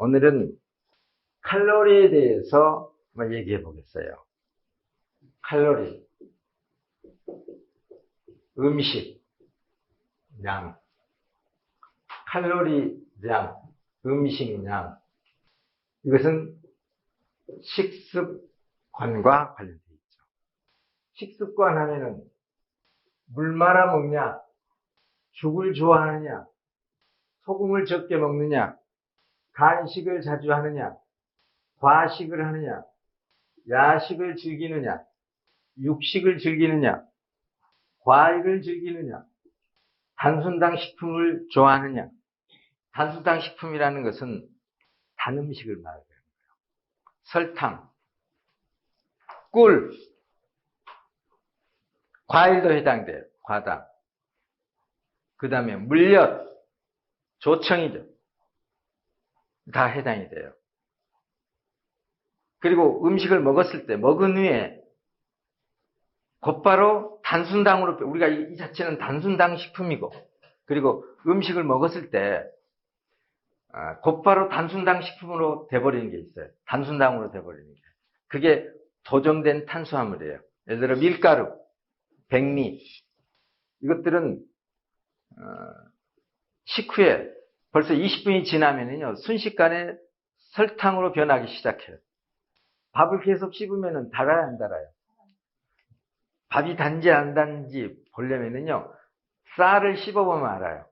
오늘은 칼로리에 대해서 한번 얘기해 보겠어요. 칼로리, 음식, 양, 칼로리량, 음식량. 이것은 식습관과 관련되어 있죠. 식습관 하면은 물 말아 먹냐, 죽을 좋아하느냐, 소금을 적게 먹느냐, 간식을 자주 하느냐, 과식을 하느냐, 야식을 즐기느냐, 육식을 즐기느냐, 과일을 즐기느냐, 단순당 식품을 좋아하느냐. 단순당 식품이라는 것은 단 음식을 말하는 거예요. 설탕, 꿀, 과일도 해당돼요. 과당. 그 다음에 물엿, 조청이죠. 다 해당이 돼요. 그리고 음식을 먹었을 때, 먹은 후에 곧바로 단순당으로, 우리가 이 자체는 단순당 식품이고, 그리고 음식을 먹었을 때 곧바로 단순당 식품으로 돼버리는 게 있어요. 단순당으로 돼버리는 게. 그게 도정된 탄수화물이에요. 예를 들어 밀가루, 백미, 이것들은 식후에 벌써 20분이 지나면요, 순식간에 설탕으로 변하기 시작해요. 밥을 계속 씹으면 달아요, 안 달아요? 밥이 단지 안 단지 보려면요, 쌀을 씹어보면 알아요.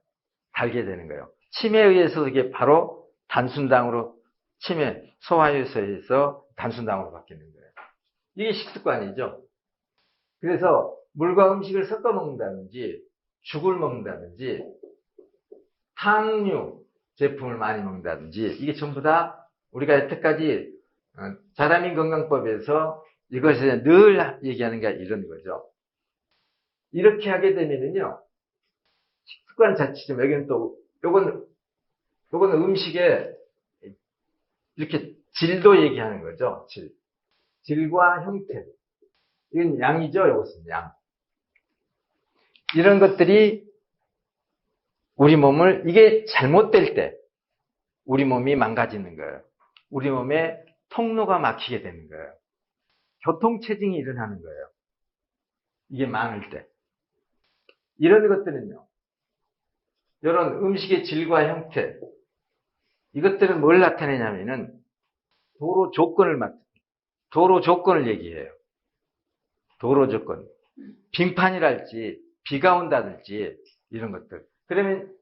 달게 되는 거예요. 침에 의해서 이게 바로 단순당으로, 침에 소화효소에서 단순당으로 바뀌는 거예요. 이게 식습관이죠. 그래서 물과 음식을 섞어 먹는다든지, 죽을 먹는다든지, 탕류 제품을 많이 먹는다든지, 이게 전부 다 우리가 여태까지 자라민 건강법에서 이것에 늘 얘기하는 게 이런 거죠. 이렇게 하게 되면은요, 식습관 자체죠. 여기는 또, 요거는 음식에 이렇게 질도 얘기하는 거죠. 질과 형태. 이건 양이죠. 이것은 양. 이런 것들이 우리 몸을, 이게 잘못될 때 우리 몸이 망가지는 거예요. 우리 몸에 통로가 막히게 되는 거예요. 교통체증이 일어나는 거예요. 이게 많을 때. 이런 것들은요, 이런 음식의 질과 형태, 이것들은 뭘 나타내냐면은 도로 조건을 얘기해요. 도로 조건. 빙판이랄지, 비가 온다든지, 이런 것들. 그러면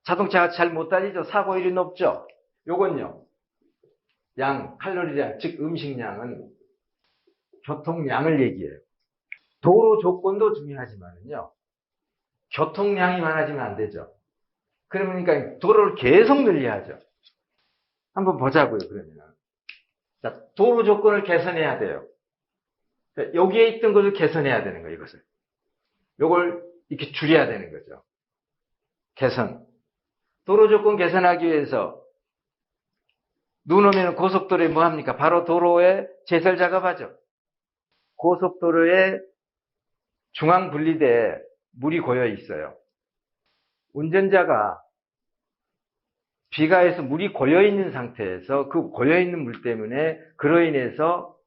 자동차가 잘 못 다니죠? 사고율이 높죠? 요건요, 칼로리량, 즉 음식량은 교통량을 얘기해요. 도로 조건도 중요하지만은요, 교통량이 많아지면 안 되죠. 그러니까 도로를 계속 늘려야죠. 한번 보자고요, 그러면. 자, 도로 조건을 개선해야 돼요. 여기에 있던 것을 개선해야 되는 거예요, 이것을. 요걸 이렇게 줄여야 되는 거죠. 개선. 도로 조건 개선하기 위해서 눈 오면 고속도로에 뭐 합니까? 바로 도로에 제설 작업하죠. 고속도로에 중앙 분리대에 물이 고여 있어요. 운전자가 비가 해서 물이 고여 있는 상태에서 그 고여 있는 물 때문에 그로 인해서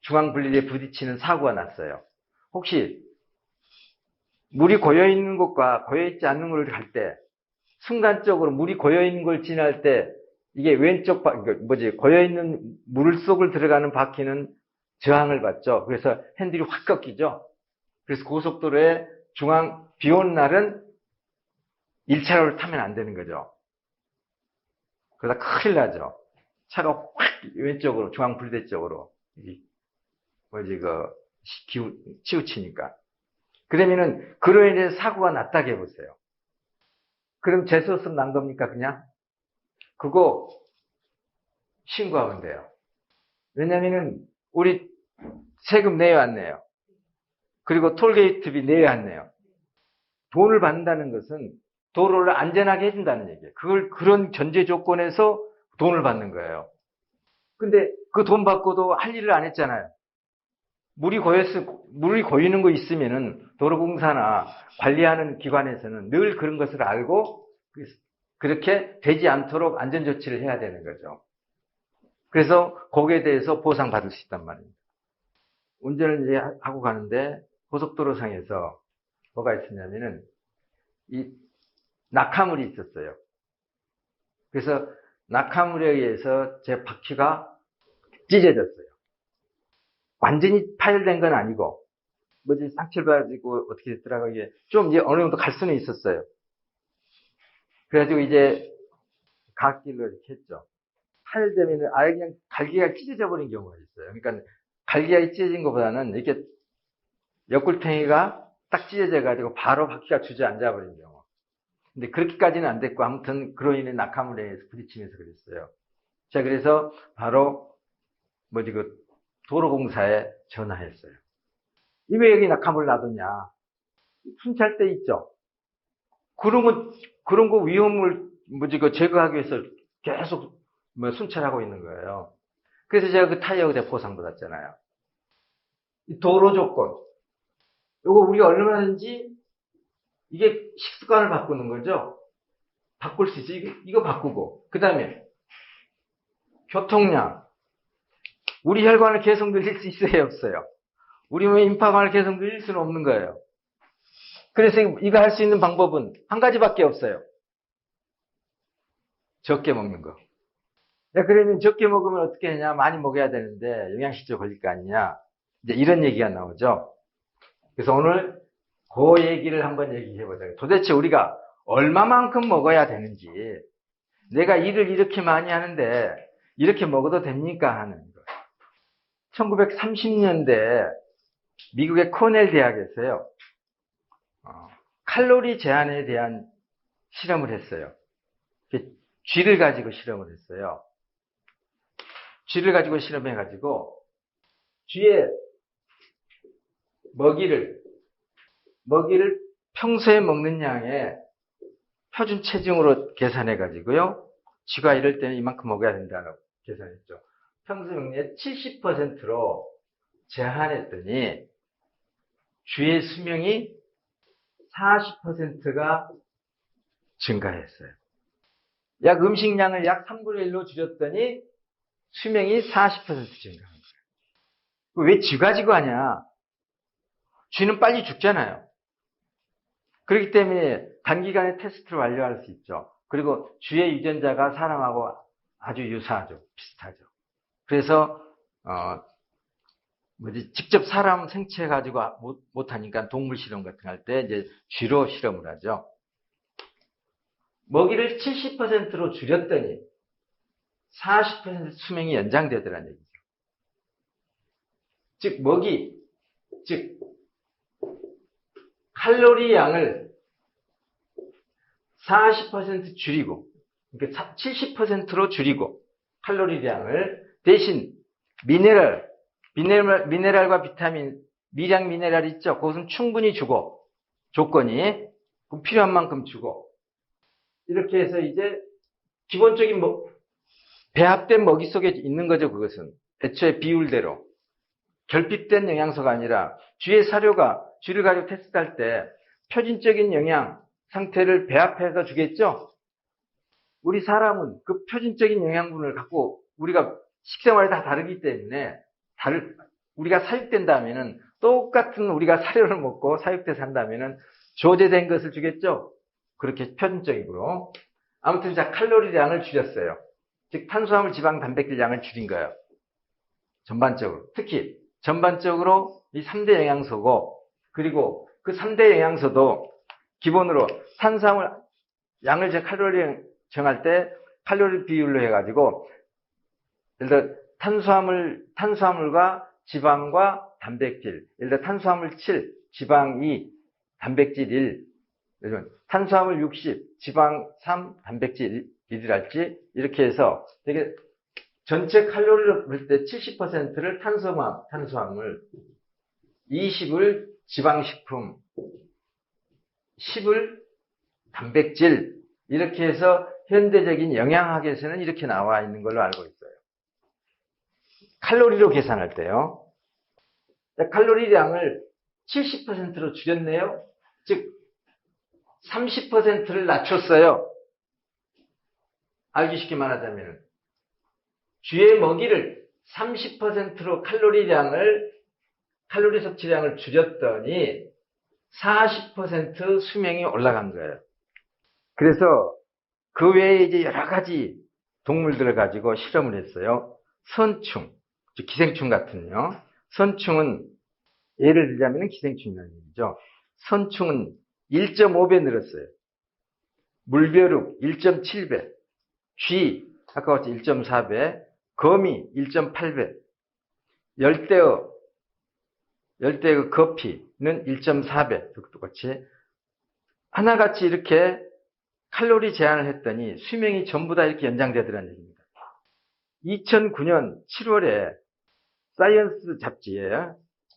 중앙 분리대에 부딪히는 사고가 났어요. 혹시 물이 고여 있는 곳과 고여 있지 않는 곳을 갈 때 순간적으로 물이 고여 있는 걸 지날 때 이게 왼쪽 고여 있는 물 속을 들어가는 바퀴는 저항을 받죠. 그래서 핸들이 확 꺾이죠. 그래서 고속도로에 비 오는 날은 1차로를 타면 안 되는 거죠. 그러다 큰일 나죠. 차가 확 왼쪽으로, 중앙분리대 쪽으로 치우치니까. 그러면은 그로 인해서 사고가 났다고 해보세요. 그럼 재수없음 난 겁니까, 그냥? 그거 신고하면 돼요. 왜냐면은 우리 세금 내야 안 내요. 그리고 톨게이트비 내야 안 내요. 돈을 받는다는 것은 도로를 안전하게 해준다는 얘기예요. 그런 전제 조건에서 돈을 받는 거예요. 근데 그 돈 받고도 할 일을 안 했잖아요. 물이 고이는 거 있으면은 도로공사나 관리하는 기관에서는 늘 그런 것을 알고 그렇게 되지 않도록 안전조치를 해야 되는 거죠. 그래서 거기에 대해서 보상받을 수 있단 말입니다. 운전을 이제 하고 가는데 고속도로상에서 뭐가 있었냐면은 이 낙하물이 있었어요. 그래서 낙하물에 의해서 제 바퀴가 찢어졌어요. 완전히 파열된 건 아니고 뭐지 상처를 받아지고 어떻게 됐더라고요. 이게 좀 이제 어느 정도 갈 수는 있었어요. 그래가지고 이제 갓길로 이렇게 했죠. 파열되면 아예 그냥 갈기가 찢어져 버린 경우가 있어요. 그러니까 갈기가 찢어진 것보다는 이렇게 옆굴탱이가 딱 찢어져가지고 바로 바퀴가 주저앉아 버린 경우. 근데 그렇게까지는 안 됐고 아무튼 그로 인해 낙하물에 의해서 부딪히면서 그랬어요. 자, 그래서 바로 뭐지 그 도로공사에 전화했어요. 이 왜 여기 낙하물 놔뒀냐? 순찰 때 있죠. 그런 거 위험을 뭐지 그 제거하기 위해서 계속 뭐 순찰하고 있는 거예요. 그래서 제가 그 타이어 그때 보상받았잖아요. 도로 조건. 요거 우리가 얼마든지 이게 식습관을 바꾸는 거죠. 바꿀 수 있어요. 이거 바꾸고. 그 다음에 교통량. 우리 혈관을 계속 늘릴 수 있어요, 없어요? 우리 몸의 임파관을 계속 늘릴 수는 없는 거예요. 그래서 이거 할 수 있는 방법은 한 가지밖에 없어요. 적게 먹는 거. 그러면 적게 먹으면 어떻게 하냐? 많이 먹어야 되는데 영양실조 걸릴 거 아니냐? 이제 이런 얘기가 나오죠. 그래서 오늘 그 얘기를 한번 얘기해 보자. 도대체 우리가 얼마만큼 먹어야 되는지, 내가 일을 이렇게 많이 하는데 이렇게 먹어도 됩니까? 하는 거. 1930년대 미국의 코넬 대학에서요. 칼로리 제한에 대한 실험을 했어요. 쥐를 가지고 실험을 했어요. 쥐를 가지고 실험해가지고 쥐의 먹이를 평소에 먹는 양의 표준 체중으로 계산해가지고요. 쥐가 이럴 때는 이만큼 먹어야 된다고 계산했죠. 평소 먹는 70%로 제한했더니 쥐의 수명이 40%가 증가했어요. 약 음식량을 약 3분의 1로 줄였더니 수명이 40% 증가한 거예요. 왜 쥐 가지고 하냐? 쥐는 빨리 죽잖아요. 그렇기 때문에 단기간에 테스트를 완료할 수 있죠. 그리고 쥐의 유전자가 사람하고 아주 유사하죠. 비슷하죠. 그래서 직접 사람 생체 가지고 못하니까 동물 실험 같은 거 할 때 이제 쥐로 실험을 하죠. 먹이를 70%로 줄였더니 40% 수명이 연장되더라는 얘기죠. 즉 칼로리 양을 40% 줄이고, 그러니까 70%로 줄이고, 칼로리량을 대신 미네랄과 비타민, 미량 미네랄 있죠? 그것은 충분히 주고, 조건이 필요한 만큼 주고, 이렇게 해서 이제 기본적인 배합된 먹이 속에 있는 거죠, 그것은. 애초에 비율대로. 결핍된 영양소가 아니라 쥐의 사료가 쥐를 가지고 테스트할 때 표준적인 영양 상태를 배합해서 주겠죠? 우리 사람은 그 표준적인 영양분을 갖고 우리가 식생활이 다 다르기 때문에 우리가 사육된다면은 똑같은 우리가 사료를 먹고 사육돼서 산다면은 조제된 것을 주겠죠? 그렇게 표준적으로. 아무튼 자, 칼로리량을 줄였어요. 즉 탄수화물, 지방, 단백질 양을 줄인 거예요. 전반적으로. 특히 전반적으로 이 3대 영양소고, 그리고 그 3대 영양소도 기본으로 탄수화물 양을 칼로리 정할 때 칼로리 비율로 해가지고, 예를 들어 탄수화물과 지방과 단백질, 예를 들어 탄수화물 7, 지방 2, 단백질 1, 탄수화물 60, 지방 3, 단백질 1이랄지, 이렇게 해서 되게 전체 칼로리를 볼 때 70%를 탄수화물, 20을 지방식품, 10을 단백질, 이렇게 해서 현대적인 영양학에서는 이렇게 나와 있는 걸로 알고 있어요. 칼로리로 계산할 때요. 칼로리량을 70%로 줄였네요. 즉 30%를 낮췄어요. 알기 쉽게 말하자면 쥐의 먹이를 30%로 칼로리 섭취량을 줄였더니 40% 수명이 올라간 거예요. 그래서 그 외에 이제 여러 가지 동물들을 가지고 실험을 했어요. 선충, 기생충 같은요. 선충은 예를 들자면 기생충이라는 얘기죠. 선충은 1.5배 늘었어요. 물벼룩 1.7배, 쥐 아까 같이 1.4배, 거미 1.8배, 열대어 거피는 1.4배 똑같이 하나같이 이렇게 칼로리 제한을 했더니 수명이 전부 다 이렇게 연장되더라는 얘기입니다. 2009년 7월에 사이언스 잡지에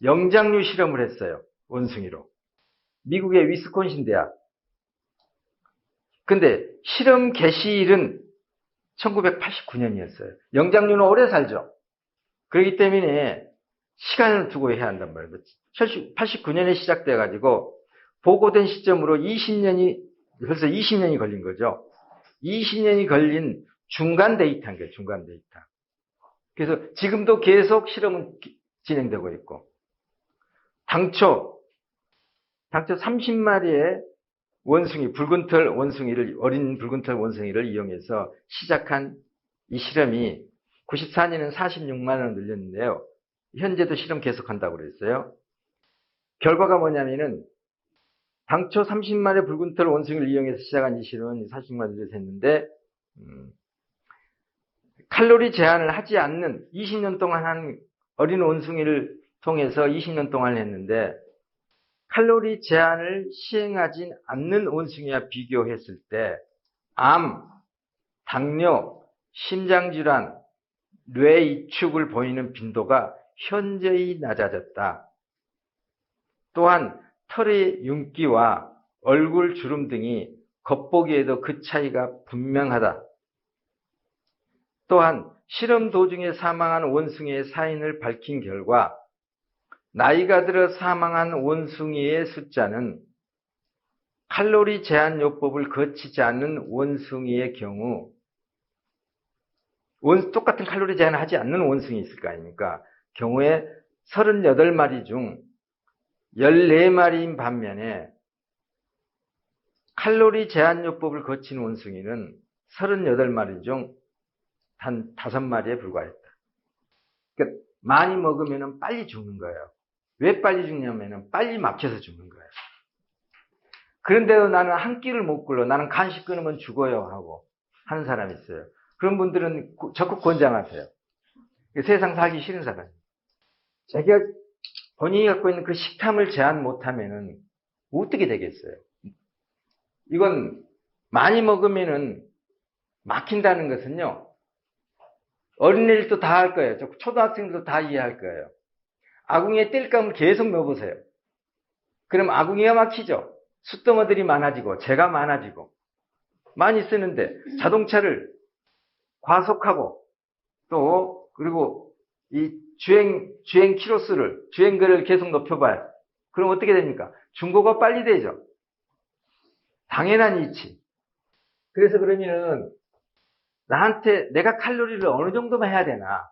영장류 실험을 했어요. 원숭이로. 미국의 위스콘신 대학. 근데 실험 개시일은 1989년이었어요. 영장류는 오래 살죠. 그렇기 때문에 시간을 두고 해야 한단 말이에요. 89년에 시작돼가지고 보고된 시점으로 벌써 20년이 걸린 거죠. 20년이 걸린 중간 데이터인 거예요. 중간 데이터. 그래서 지금도 계속 실험은 진행되고 있고 당초 30마리의 어린 붉은털 원숭이를 이용해서 시작한 이 실험이 94년에는 46만 원을 늘렸는데요. 현재도 실험 계속한다고 그랬어요. 결과가 뭐냐면은 당초 30마리 붉은털 원숭이를 이용해서 시작한 이 실험은 40만 원을 했는데 칼로리 제한을 하지 않는 20년 동안 한 어린 원숭이를 통해서 20년 동안 했는데 칼로리 제한을 시행하지 않는 원숭이와 비교했을 때 암, 당뇨, 심장질환, 뇌 이축을 보이는 빈도가 현저히 낮아졌다. 또한 털의 윤기와 얼굴 주름 등이 겉보기에도 그 차이가 분명하다. 또한 실험 도중에 사망한 원숭이의 사인을 밝힌 결과 나이가 들어 사망한 원숭이의 숫자는 칼로리 제한 요법을 거치지 않는 원숭이의 경우 똑같은 칼로리 제한을 하지 않는 원숭이 있을 거 아닙니까? 경우에 38마리 중 14마리인 반면에 칼로리 제한 요법을 거친 원숭이는 38마리 중 단 5마리에 불과했다. 그러니까 많이 먹으면 빨리 죽는 거예요. 왜 빨리 죽냐면 빨리 막혀서 죽는 거예요. 그런데도 나는 한 끼를 못 굴러. 나는 간식 끊으면 죽어요 하고 하는 사람이 있어요. 그런 분들은 적극 권장하세요. 세상 살기 싫은 사람. 자기가 본인이 갖고 있는 그 식탐을 제한 못하면은 어떻게 되겠어요? 이건 많이 먹으면은 막힌다는 것은요. 어린애들도 다 할 거예요. 초등학생들도 다 이해할 거예요. 아궁이에 땔감을 계속 넣어보세요. 그럼 아궁이가 막히죠. 숫덩어들이 많아지고 재가 많아지고 많이 쓰는데 자동차를 과속하고 또 그리고 이 주행 키로수를 주행거리를 계속 높여봐요. 그럼 어떻게 됩니까? 중고가 빨리 되죠. 당연한 이치. 그래서 그러면은 나한테 내가 칼로리를 어느 정도만 해야 되나?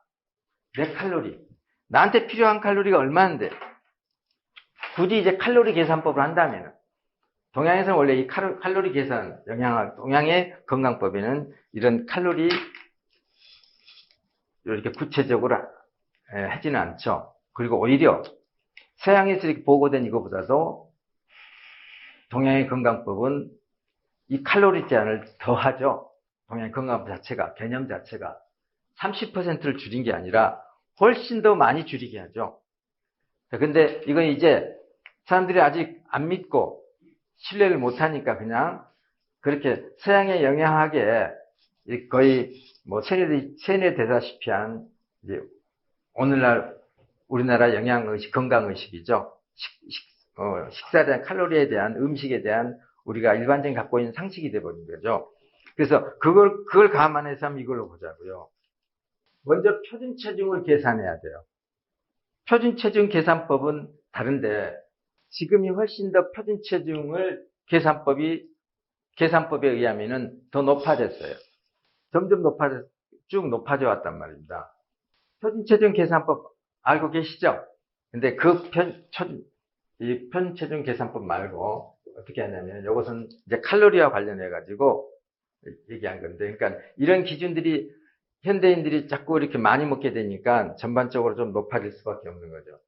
내 칼로리. 나한테 필요한 칼로리가 얼마인데? 굳이 이제 칼로리 계산법을 한다면 동양에서는 원래 이 칼로리 계산, 동양의 건강법에는 이런 칼로리 이렇게 구체적으로 하지는 않죠. 그리고 오히려 서양에서 이렇게 보고된 이거보다도 동양의 건강법은 이 칼로리 제한을 더하죠. 동양의 건강법 자체가, 개념 자체가 30%를 줄인 게 아니라 훨씬 더 많이 줄이게 하죠. 근데 이건 이제 사람들이 아직 안 믿고 신뢰를 못 하니까 그냥 그렇게 서양에 영향하게 거의 뭐 세뇌되다시피 한 이제 오늘날 우리나라 영양의식, 건강의식이죠. 식사에 대한 칼로리에 대한 음식에 대한 우리가 일반적인 갖고 있는 상식이 돼버린 거죠. 그래서 그걸 감안해서 한번 이걸로 보자고요. 먼저 표준체중을 계산해야 돼요. 표준체중 계산법은 다른데 지금이 훨씬 더 표준체중을 계산법에 의하면은 더 높아졌어요. 점점 쭉 높아져 왔단 말입니다. 표준체중 계산법 알고 계시죠? 근데 이 표준체중 계산법 말고 어떻게 하냐면 이것은 이제 칼로리와 관련해 가지고 얘기한 건데, 그러니까 이런 기준들이 현대인들이 자꾸 이렇게 많이 먹게 되니까 전반적으로 좀 높아질 수밖에 없는 거죠.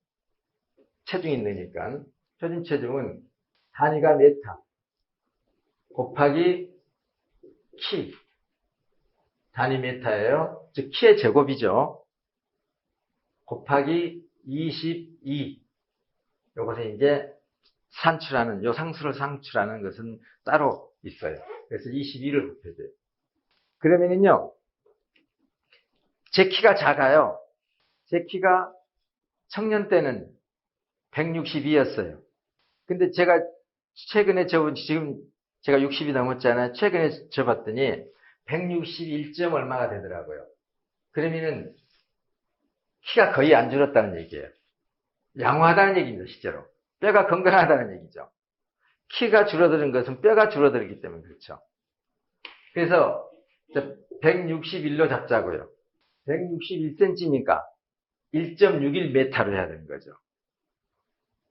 체중이 느니까. 표준체중은 단위가 메타 곱하기 키, 단위 메타예요. 즉 키의 제곱이죠. 곱하기 22. 요것에 이제 요 상수를 산출하는 것은 따로 있어요. 그래서 22를 곱해줘요. 그러면은요, 제 키가 작아요. 제 키가 청년 때는 162였어요. 근데 제가 최근에 지금 제가 60이 넘었잖아요. 최근에 재봤더니 161점 얼마가 되더라고요. 그러면은 키가 거의 안 줄었다는 얘기예요. 양호하다는 얘기입니다, 실제로. 뼈가 건강하다는 얘기죠. 키가 줄어드는 것은 뼈가 줄어들기 때문에 그렇죠. 그래서 161로 잡자고요. 161cm니까 1.61m로 해야 되는 거죠.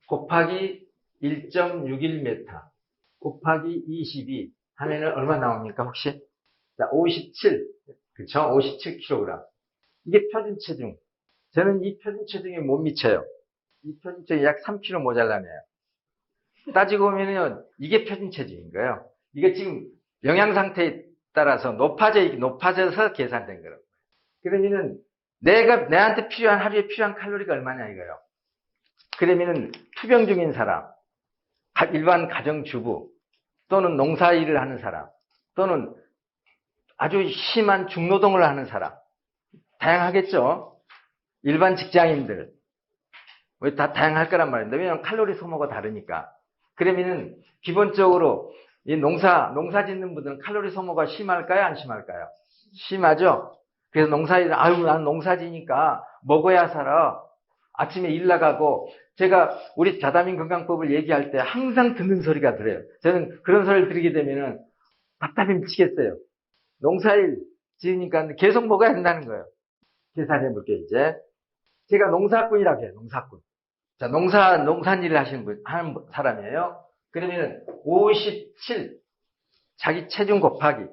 곱하기 1.61m 곱하기 22 하면은 얼마 나옵니까, 혹시? 자, 57. 그쵸? 57kg. 이게 표준체중. 저는 이 표준체중에 못 미쳐요. 이 표준체중이 약 3kg 모자라네요. 따지고 보면은 이게 표준체중인 거예요. 이게 지금 영양 상태에 따라서 높아져서 계산된 거예요. 그러면은 내한테 하루에 필요한 칼로리가 얼마냐 이거예요. 그러면은 투병 중인 사람, 일반 가정주부, 또는 농사일을 하는 사람, 또는 아주 심한 중노동을 하는 사람, 다양하겠죠. 일반 직장인들, 다 다양할 거란 말입니다. 왜냐하면 칼로리 소모가 다르니까. 그러면은 기본적으로 이 농사 짓는 분들은 칼로리 소모가 심할까요, 안 심할까요? 심하죠. 그래서 나는 농사 지니까 먹어야 살아. 아침에 일 나가고, 제가 우리 자다민 건강법을 얘기할 때 항상 듣는 소리가 그래요. 저는 그런 소리를 들으게 되면은 답답해 미치겠어요. 농사일 지으니까 계속 먹어야 된다는 거예요. 계산해 볼게요, 이제. 제가 농사꾼이라고 해요, 농사꾼. 자, 농산일을 하는 사람이에요. 그러면 57, 자기 체중 곱하기.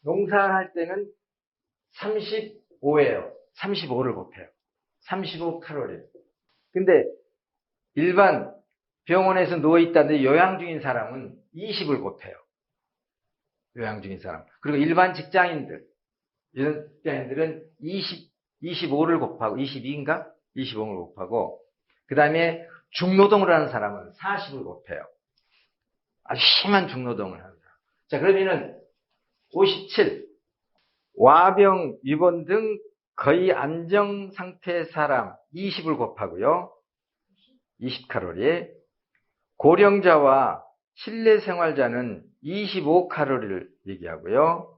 농사할 때는 35예요. 35를 곱해요. 35 칼로리. 근데 일반 병원에서 누워있다는데 요양 중인 사람은 20을 곱해요. 요양 중인 사람. 그리고 일반 이런 직장인들은 25를 곱하고, 22인가? 25를 곱하고, 그 다음에 중노동을 하는 사람은 40을 곱해요. 아주 심한 중노동을 하는 사람. 자, 그러면은 57. 와병, 위본 등 거의 안정 상태의 사람 20을 곱하고요. 20칼로리. 고령자와 실내 생활자는 25칼로리를 얘기하고요.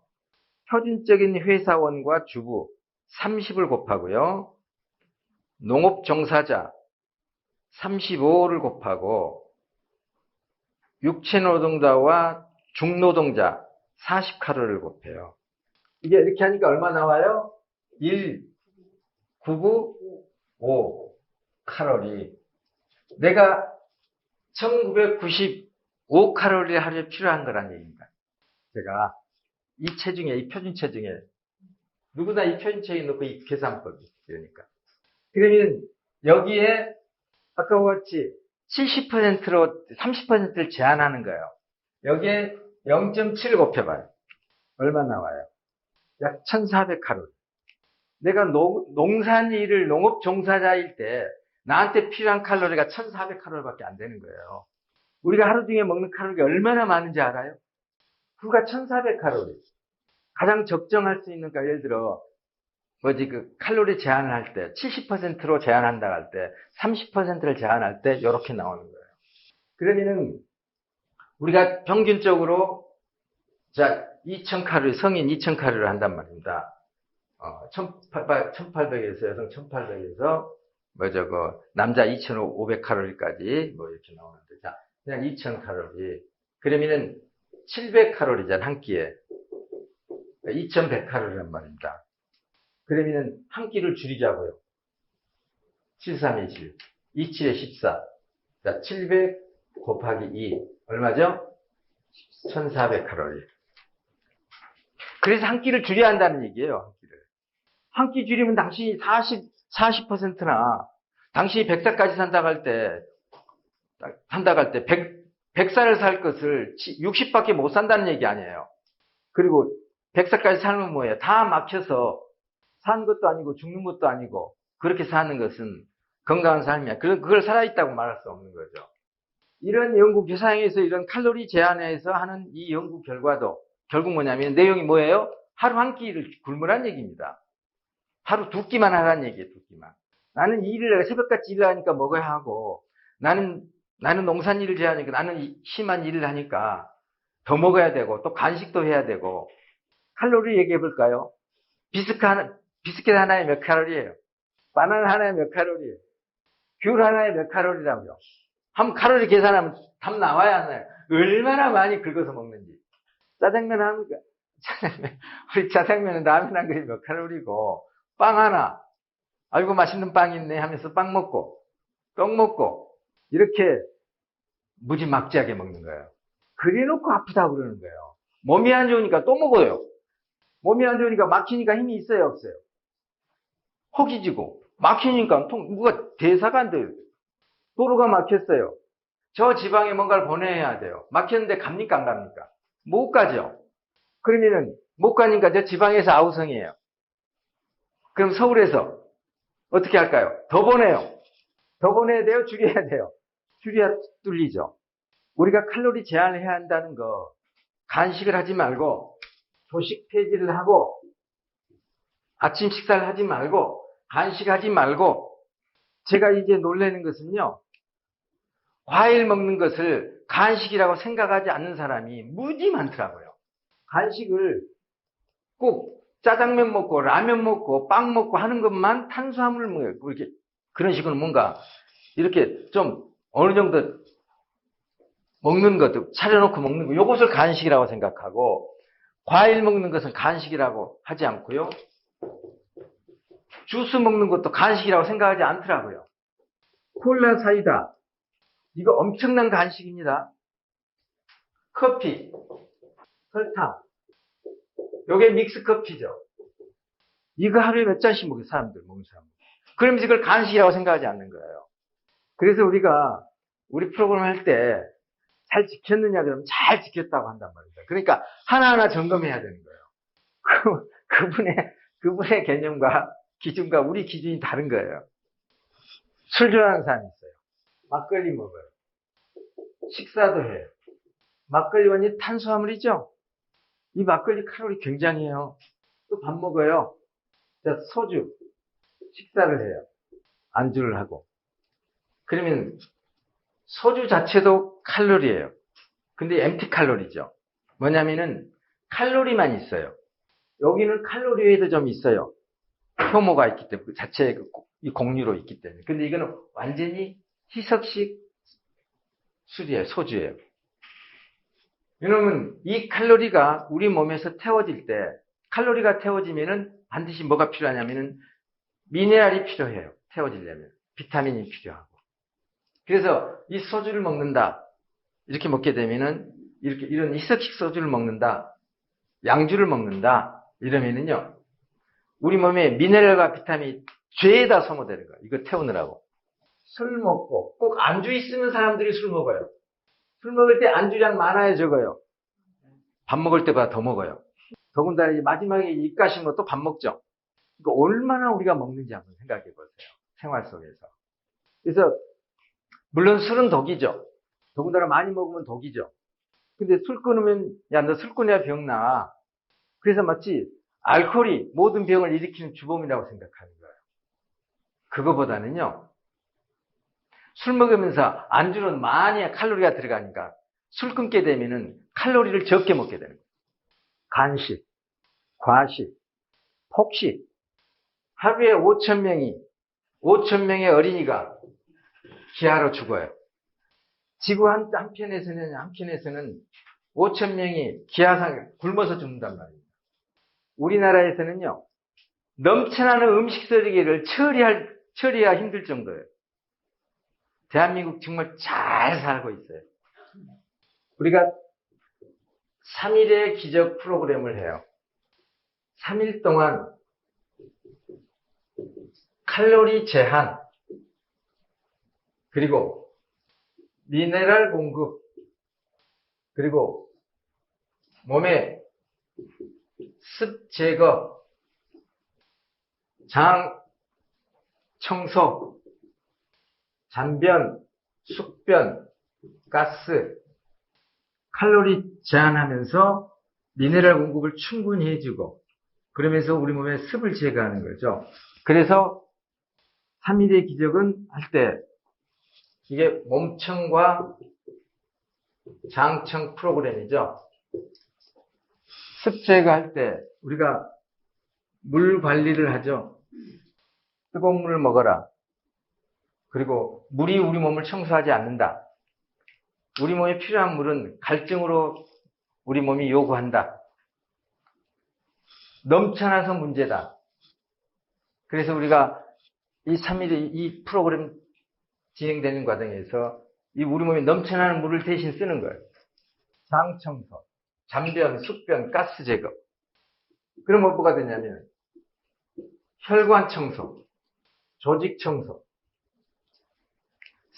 표준적인 회사원과 주부 30을 곱하고요. 농업 종사자 35를 곱하고, 육체 노동자와 중노동자 40칼로리를 곱해요. 이게 이렇게 하니까 얼마 나와요? 1,995 칼로리. 내가 1995 칼로리 하루에 필요한 거란 얘기입니다. 제가 이 표준 체중에, 누구나 이 표준 체중에 넣고 이 계산법이, 그러니까. 그러면 여기에 아까 같이 70%로 30%를 제한하는 거예요. 여기에 0.7을 곱해봐요. 얼마 나와요? 약 1,400칼로리. 내가 농산일을 농업 종사자일 때 나한테 필요한 칼로리가 1,400칼로리밖에 안 되는 거예요. 우리가 하루 중에 먹는 칼로리가 얼마나 많은지 알아요? 불과 1,400칼로리. 가장 적정할 수 있는, 예를 들어 칼로리 제한을 할 때 70%로 제한한다 할 때 30%를 제한할 때 이렇게 나오는 거예요. 그러면은 우리가 평균적으로 2,000칼로리, 성인 2,000칼로리를 한단 말입니다. 1,800에서 여성 1,800에서 남자 2,500칼로리까지 이렇게 나오는데, 자, 그냥 2,000칼로리. 그러면은 700칼로리잖아, 한 끼에. 2100칼로리란 말입니다. 그러면 한 끼를 줄이자고요. 7, 3의 7, 2, 7의 14. 자, 700 곱하기 2. 얼마죠? 1400칼로리. 그래서 한 끼를 줄여야 한다는 얘기예요. 한 끼를. 한 끼 줄이면 당신이 40%나 당신이 100살까지 산다고 할 때 100살을 살 것을 60밖에 못 산다는 얘기 아니에요. 그리고 100살까지 살면 뭐예요? 다 막혀서 사는 것도 아니고 죽는 것도 아니고 그렇게 사는 것은 건강한 삶이야. 그걸 살아있다고 말할 수 없는 거죠. 이런 연구 교사형에서 이런 칼로리 제한에서 하는 이 연구 결과도 결국 뭐냐면 내용이 뭐예요? 하루 한 끼를 굶으란 얘기입니다. 하루 두 끼만 하라는 얘기예요. 두 끼만. 나는 이 일을 내가 새벽같이 일을 하니까 먹어야 하고 나는 농산일을 제하니까 나는 심한 일을 하니까 더 먹어야 되고 또 간식도 해야 되고 칼로리 얘기해 볼까요? 비스킷 하나에 몇 칼로리예요? 바나나 하나에 몇 칼로리예요? 귤 하나에 몇 칼로리라고요? 한번 칼로리 계산하면 답 나와야 하나요? 얼마나 많이 긁어서 먹는지. 짜장면 하니까 우리 짜장면은 라면 한 그릇 몇 칼로리고 빵 하나 아이고 맛있는 빵 있네 하면서 빵 먹고 떡 먹고 이렇게 무지막지하게 먹는 거예요. 그래놓고 아프다고 그러는 거예요. 몸이 안 좋으니까 또 먹어요. 몸이 안 좋으니까 막히니까 힘이 있어요 없어요? 허기지고 막히니까 누가 대사가 안 돼요. 도로가 막혔어요. 저 지방에 뭔가를 보내야 돼요. 막혔는데 갑니까 안 갑니까? 못 가죠. 그러면은 못 가니까 저 지방에서 아우성이에요. 그럼 서울에서 어떻게 할까요? 더 보내요. 더 보내야 돼요? 줄여야 돼요? 줄여야 뚫리죠. 우리가 칼로리 제한을 해야 한다는 거 간식을 하지 말고 조식 폐지를 하고 아침 식사를 하지 말고 간식하지 말고 제가 이제 놀라는 것은요. 과일 먹는 것을 간식이라고 생각하지 않는 사람이 무지 많더라고요. 간식을 꼭 짜장면 먹고 라면 먹고 빵 먹고 하는 것만 탄수화물을 먹고 이렇게 그런 식으로 뭔가 이렇게 좀 어느 정도 먹는 것도 차려놓고 먹는 거 이것을 간식이라고 생각하고 과일 먹는 것은 간식이라고 하지 않고요. 주스 먹는 것도 간식이라고 생각하지 않더라고요. 콜라 사이다 이거 엄청난 간식입니다. 커피, 설탕 요게 믹스 커피죠. 이거 하루에 몇 잔씩 먹어요, 사람들, 먹는 사람들. 그러면서 이걸 간식이라고 생각하지 않는 거예요. 그래서 우리가, 우리 프로그램 할 때, 잘 지켰느냐, 그러면 잘 지켰다고 한단 말입니다. 그러니까, 하나하나 점검해야 되는 거예요. 그분의 개념과 기준과 우리 기준이 다른 거예요. 술 좋아하는 사람이 있어요. 막걸리 먹어요. 식사도 해요. 막걸리 완전히 탄수화물이죠? 이 막걸리 칼로리 굉장해요. 또 밥 먹어요. 자, 소주. 식사를 해요. 안주를 하고. 그러면 소주 자체도 칼로리예요. 근데 MT 칼로리죠. 뭐냐면은 칼로리만 있어요. 여기는 칼로리에도 좀 있어요. 효모가 있기 때문에 그 자체의 이 공유로 있기 때문에. 근데 이거는 완전히 희석식 술이에요. 소주예요. 왜냐면 이 칼로리가 우리 몸에서 태워질 때 칼로리가 태워지면은 반드시 뭐가 필요하냐면은 미네랄이 필요해요. 태워지려면. 비타민이 필요하고. 그래서 이 소주를 먹는다. 이렇게 먹게 되면은 이런 희석식 소주를 먹는다. 양주를 먹는다. 이러면은요. 우리 몸에 미네랄과 비타민이 죄다 소모되는 거예요. 이거 태우느라고. 술 먹고 꼭 안주 있으면 사람들이 술 먹어요. 술 먹을 때 안주량 많아요, 적어요? 밥 먹을 때보다 더 먹어요. 더군다나 마지막에 입가심으로 또 밥 먹죠. 그러니까 얼마나 우리가 먹는지 한번 생각해 보세요. 생활 속에서. 그래서 물론 술은 독이죠. 더군다나 많이 먹으면 독이죠. 근데 술 끊으면 야, 너 술 끊어야 병나. 그래서 마치 알코올이 모든 병을 일으키는 주범이라고 생각하는 거예요. 그거보다는요. 술 먹으면서 안주는 많이 칼로리가 들어가니까 술 끊게 되면은 칼로리를 적게 먹게 되는 거예요. 간식, 과식, 폭식. 하루에 5,000명의 어린이가 기아로 죽어요. 지구 한편에서는 5,000명이 기아상 굶어서 죽는단 말이에요. 우리나라에서는요, 넘쳐나는 음식 쓰레기를 처리하기 힘들 정도예요. 대한민국 정말 잘 살고 있어요. 우리가 3일의 기적 프로그램을 해요. 3일 동안 칼로리 제한, 그리고 미네랄 공급, 그리고 몸의 습 제거, 장 청소, 잔변, 숙변, 가스, 칼로리 제한하면서 미네랄 공급을 충분히 해주고, 그러면서 우리 몸의 습을 제거하는 거죠. 그래서 3일의 기적은 할 때 이게 몸청과 장청 프로그램이죠. 습 제거할 때 우리가 물 관리를 하죠. 뜨거운 물을 먹어라. 그리고 물이 우리 몸을 청소하지 않는다. 우리 몸에 필요한 물은 갈증으로 우리 몸이 요구한다. 넘쳐나서 문제다. 그래서 우리가 이 3일의 이 프로그램 진행되는 과정에서 이 우리 몸에 넘쳐나는 물을 대신 쓰는 거예요. 장 청소, 잔변, 숙변, 가스 제거. 그럼 뭐가 되냐면 혈관 청소, 조직 청소,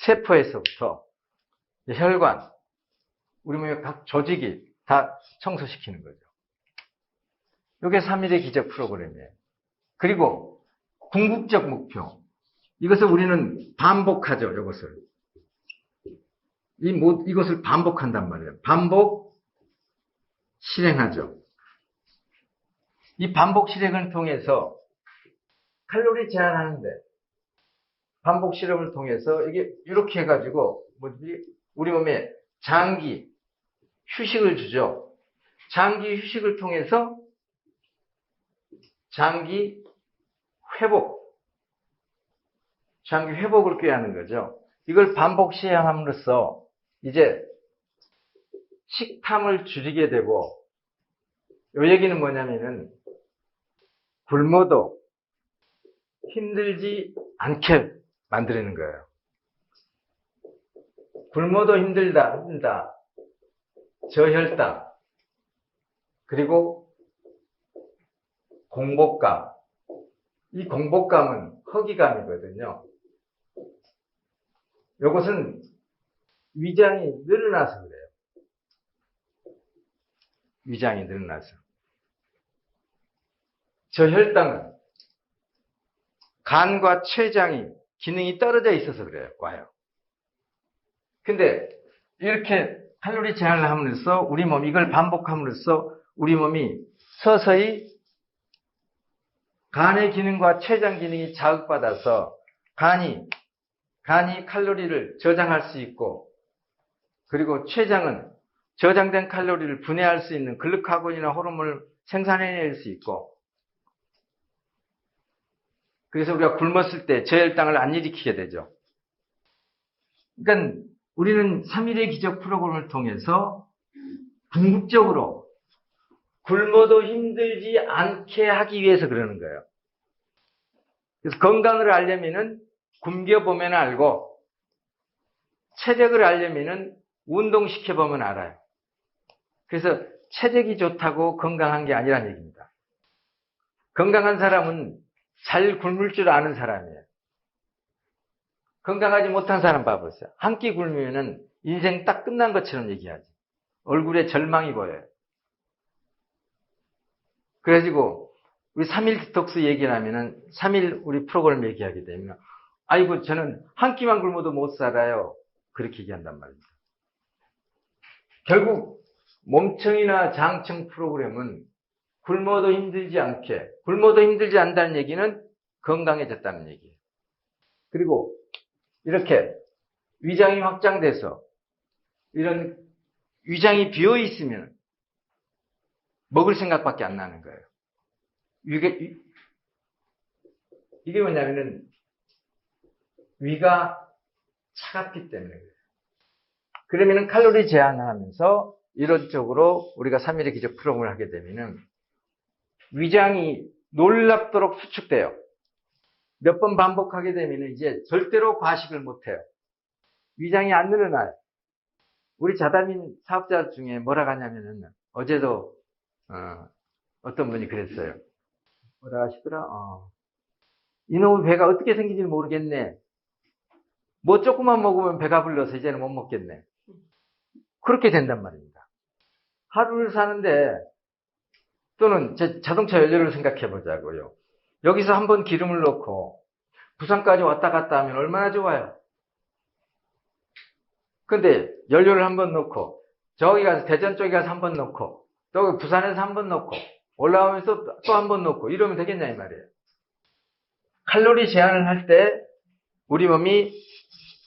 세포에서부터 혈관, 우리 몸의 각 조직이 다 청소시키는 거죠. 이게 3일의 기적 프로그램이에요. 그리고 궁극적 목표. 이것을 우리는 반복하죠, 이것을. 이것을 반복한단 말이에요. 반복 실행하죠. 이 반복 실행을 통해서 칼로리 제한하는데, 반복 실험을 통해서 이게 이렇게 해가지고, 우리 몸에 장기 휴식을 주죠. 장기 휴식을 통해서 장기 회복을 꾀하는 거죠. 이걸 반복 시행함으로써 이제 식탐을 줄이게 되고, 이 얘기는 뭐냐면은 굶어도 힘들지 않게 만드는 거예요. 굶어도 힘들다, 저혈당, 그리고 공복감. 이 공복감은 허기감이거든요. 이것은 위장이 늘어나서 그래요. 위장이 늘어나서. 저혈당은 간과 췌장이 기능이 떨어져 있어서 그래요. 와요. 근데 이렇게 칼로리 제한을 함으로써 우리 몸이 이걸 반복함으로써 우리 몸이 서서히 간의 기능과 췌장 기능이 자극받아서 간이 칼로리를 저장할 수 있고, 그리고 췌장은 저장된 칼로리를 분해할 수 있는 글루카곤이나 호르몬을 생산해낼 수 있고, 그래서 우리가 굶었을 때 저혈당을 안 일으키게 되죠. 그러니까 우리는 3일의 기적 프로그램을 통해서 궁극적으로 굶어도 힘들지 않게 하기 위해서 그러는 거예요. 그래서 건강을 알려면은 굶겨보면 알고, 체력을 알려면은 운동시켜보면 알아요. 그래서 체력이 좋다고 건강한 게 아니란 얘기입니다. 건강한 사람은 잘 굶을 줄 아는 사람이에요. 건강하지 못한 사람 봐보세요. 한 끼 굶으면은 인생 딱 끝난 것처럼 얘기하지. 얼굴에 절망이 보여요. 그래가지고 우리 3일 디톡스 얘기를 하면은 3일 우리 프로그램 얘기하게 되면 아이고 저는 한 끼만 굶어도 못 살아요. 그렇게 얘기한단 말입니다. 결국 몸청이나 장청 프로그램은 굶어도 힘들지 않다는 얘기는 건강해졌다는 얘기예요. 그리고 이렇게 위장이 확장돼서 이런 위장이 비어 있으면 먹을 생각밖에 안 나는 거예요. 이게 뭐냐면은 위가 차갑기 때문에 그래요. 그러면은 칼로리 제한을 하면서 이론적으로 우리가 3일의 기적 프로그램을 하게 되면은 위장이 놀랍도록 수축돼요. 몇 번 반복하게 되면 이제 절대로 과식을 못해요. 위장이 안 늘어나요. 우리 자다민 사업자 중에 뭐라고 하냐면은, 어제도, 어떤 분이 그랬어요. 뭐라 하시더라? 이놈의 배가 어떻게 생긴지 모르겠네. 뭐 조금만 먹으면 배가 불러서 이제는 못 먹겠네. 그렇게 된단 말입니다. 하루를 사는데, 또는 제 자동차 연료를 생각해 보자고요. 여기서 한번 기름을 넣고 부산까지 왔다 갔다 하면 얼마나 좋아요. 근데 연료를 한번 넣고 저기 가서 대전 쪽에 가서 한번 넣고 또 부산에서 한번 넣고 올라오면서 또 한번 넣고 이러면 되겠냐 이 말이에요. 칼로리 제한을 할 때 우리 몸이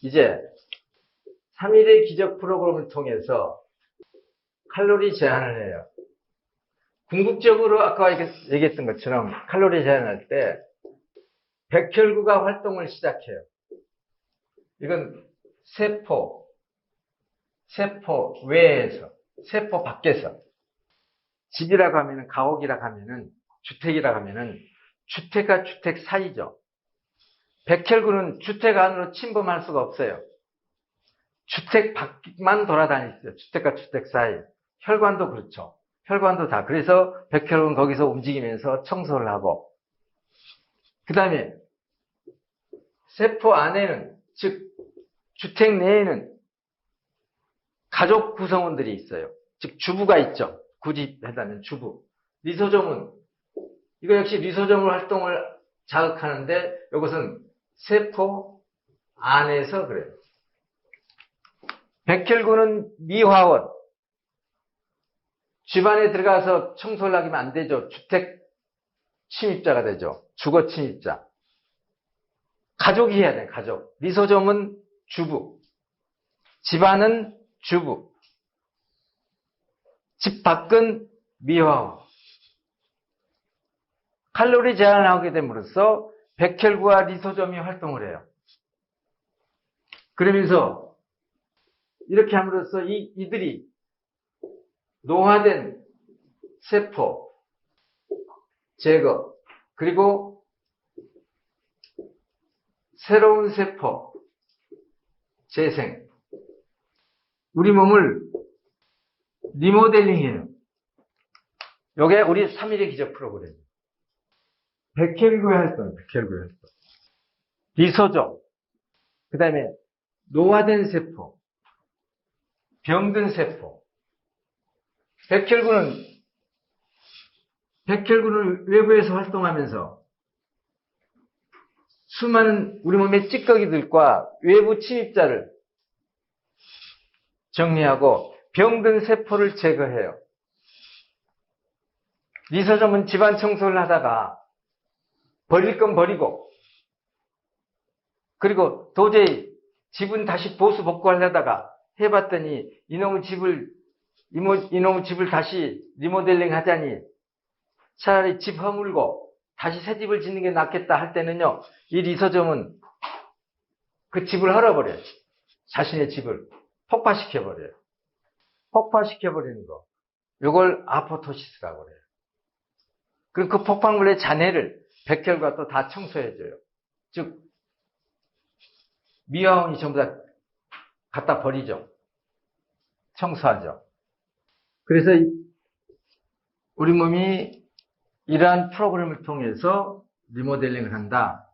이제 3일의 기적 프로그램을 통해서 칼로리 제한을 해요. 궁극적으로 아까 얘기했던 것처럼 칼로리 제한할 때 백혈구가 활동을 시작해요. 이건 세포 외에서, 세포 밖에서. 집이라고 하면은, 가옥이라고 하면은, 주택이라고 하면은, 주택과 주택 사이죠. 백혈구는 주택 안으로 침범할 수가 없어요. 주택 밖만 돌아다니죠. 주택과 주택 사이. 혈관도 그렇죠. 혈관도 다. 그래서 백혈구는 거기서 움직이면서 청소를 하고. 그 다음에, 세포 안에는, 즉, 주택 내에는 가족 구성원들이 있어요. 즉, 주부가 있죠. 굳이 하자면 주부. 리소좀은, 이거 역시 리소좀 활동을 자극하는데, 이것은 세포 안에서 그래요. 백혈구는 미화원. 집안에 들어가서 청소를 하면 안 되죠. 주택 침입자가 되죠. 주거 침입자. 가족이 해야 돼요, 가족. 리소좀은 주부. 집안은 주부. 집 밖은 미화원. 칼로리 제한을 하게 됨으로써 백혈구와 리소좀이 활동을 해요. 그러면서 이렇게 함으로써 이들이 노화된 세포 제거, 그리고 새로운 세포 재생, 우리 몸을 리모델링해요. 이게 우리 3일의 기적 프로그램. 백혈구의 활동, 리소좀, 그 다음에 노화된 세포, 병든 세포. 백혈구는 외부에서 활동하면서 수많은 우리 몸의 찌꺼기들과 외부 침입자를 정리하고 병든 세포를 제거해요. 리소좀은 집안 청소를 하다가 버릴 건 버리고, 그리고 도저히 집은 다시 보수 복구하려다가 해봤더니 이놈의 집을 다시 리모델링 하자니 차라리 집 허물고 다시 새 집을 짓는 게 낫겠다 할 때는요, 이 리소좀은 그 집을 헐어버려요. 자신의 집을 폭파시켜버려요. 폭파시켜버리는 거. 이걸 아포토시스라고 그래요. 그럼 그 폭발물의 잔해를 백혈구가 또 다 청소해줘요. 즉, 미화원이 전부 다 갖다 버리죠. 청소하죠. 그래서 우리 몸이 이러한 프로그램을 통해서 리모델링을 한다.